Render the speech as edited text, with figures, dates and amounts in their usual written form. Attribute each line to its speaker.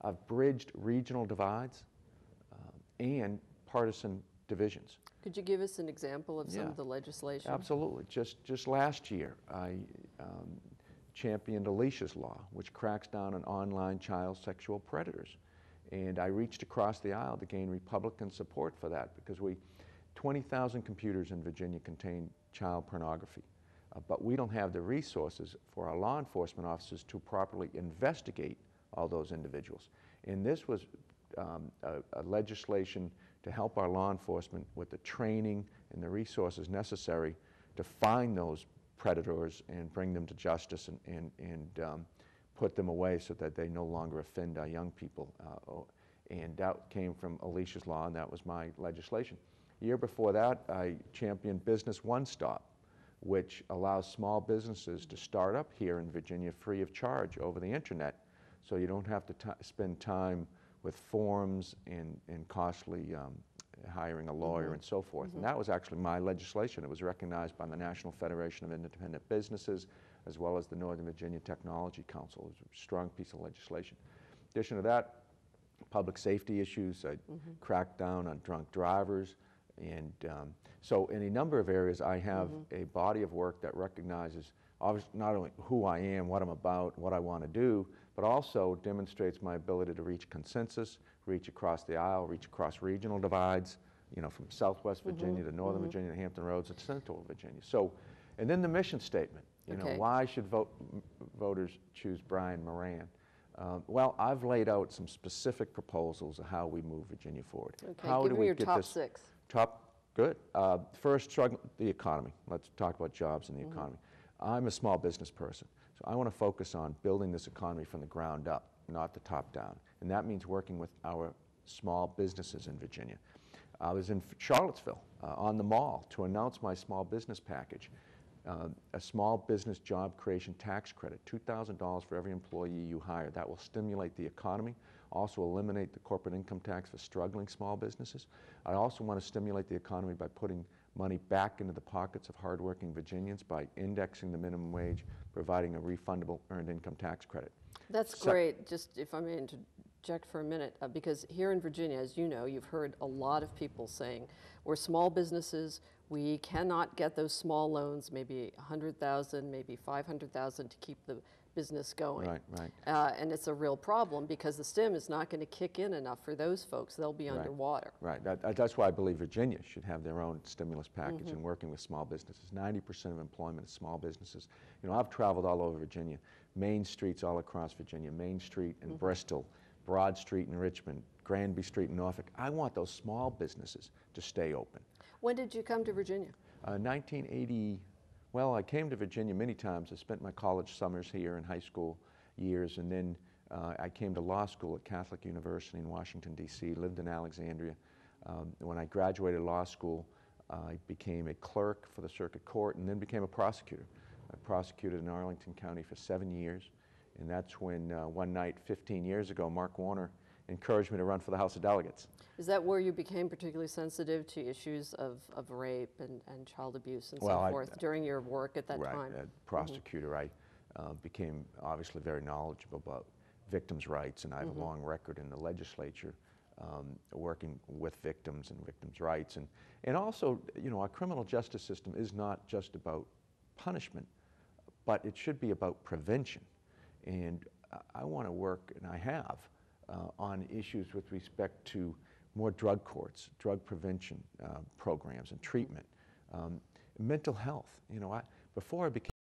Speaker 1: I've bridged regional divides and partisan divisions.
Speaker 2: Could you give us an example of some of the legislation?
Speaker 1: Absolutely. Just last year, I championed Alicia's Law, which cracks down on online child sexual predators. And I reached across the aisle to gain Republican support for that because 20,000 computers in Virginia contain child pornography. But we don't have the resources for our law enforcement officers to properly investigate all those individuals. And this was a legislation to help our law enforcement with the training and the resources necessary to find those predators and bring them to justice and put them away so that they no longer offend our young people. And that came from Alicia's Law, and that was my legislation. A year before that, I championed Business One Stop, which allows small businesses to start up here in Virginia free of charge over the internet, so you don't have to spend time with forms and costly hiring a lawyer and so forth. And that was actually my legislation. It was recognized by the National Federation of Independent Businesses as well as the Northern Virginia Technology Council. It was a strong piece of legislation. In addition to that, public safety issues, I cracked down on drunk drivers. And so in a number of areas, I have a body of work that recognizes obviously not only who I am, what I'm about, what I want to do, but also demonstrates my ability to reach consensus, reach across the aisle, reach across regional divides, you know, from Southwest Virginia to Northern Virginia to Hampton Roads to Central Virginia. So, and then the mission statement, you know, why should voters choose Brian Moran? Well, I've laid out some specific proposals of how we move Virginia forward.
Speaker 2: Okay,
Speaker 1: how
Speaker 2: give
Speaker 1: do
Speaker 2: me
Speaker 1: we
Speaker 2: your
Speaker 1: get
Speaker 2: top
Speaker 1: this,
Speaker 2: 6.
Speaker 1: Good. First, the economy. Let's talk about jobs in the economy. I'm a small business person, so I want to focus on building this economy from the ground up, not the top down. And that means working with our small businesses in Virginia. I was in Charlottesville on the mall to announce my small business package. A small business job creation tax credit, $2,000 for every employee you hire. That will stimulate the economy, also eliminate the corporate income tax for struggling small businesses. I also want to stimulate the economy by putting money back into the pockets of hardworking Virginians by indexing the minimum wage, providing a refundable earned income tax credit.
Speaker 2: That's great. Just if I may interject for a minute, because here in Virginia, as you know, you've heard a lot of people saying, we're small businesses, we cannot get those small loans, maybe $100,000, maybe $500,000 to keep the business going.
Speaker 1: Right.
Speaker 2: And it's a real problem because the stim is not going to kick in enough for those folks. They'll be underwater.
Speaker 1: Right. That's why I believe Virginia should have their own stimulus package in working with small businesses. 90% of employment is small businesses. You know, I've traveled all over Virginia, main streets all across Virginia, Main Street in Bristol, Broad Street in Richmond, Granby Street in Norfolk. I want those small businesses to stay open.
Speaker 2: When did you come to Virginia?
Speaker 1: 1980. Well, I came to Virginia many times. I spent my college summers here and high school years, and then I came to law school at Catholic University in Washington, D.C., lived in Alexandria. When I graduated law school, I became a clerk for the circuit court and then became a prosecutor. I prosecuted in Arlington County for 7 years, and that's when one night 15 years ago, Mark Warner encouraged me to run for the House of Delegates.
Speaker 2: Is that where you became particularly sensitive to issues of rape and child abuse and so forth during your work at that time?
Speaker 1: Right, as prosecutor, I became obviously very knowledgeable about victims' rights, and I have a long record in the legislature working with victims and victims' rights. And also, you know, our criminal justice system is not just about punishment, but it should be about prevention. And I want to work, and I have, on issues with respect to more drug courts, drug prevention programs and treatment, mental health. You know, before I became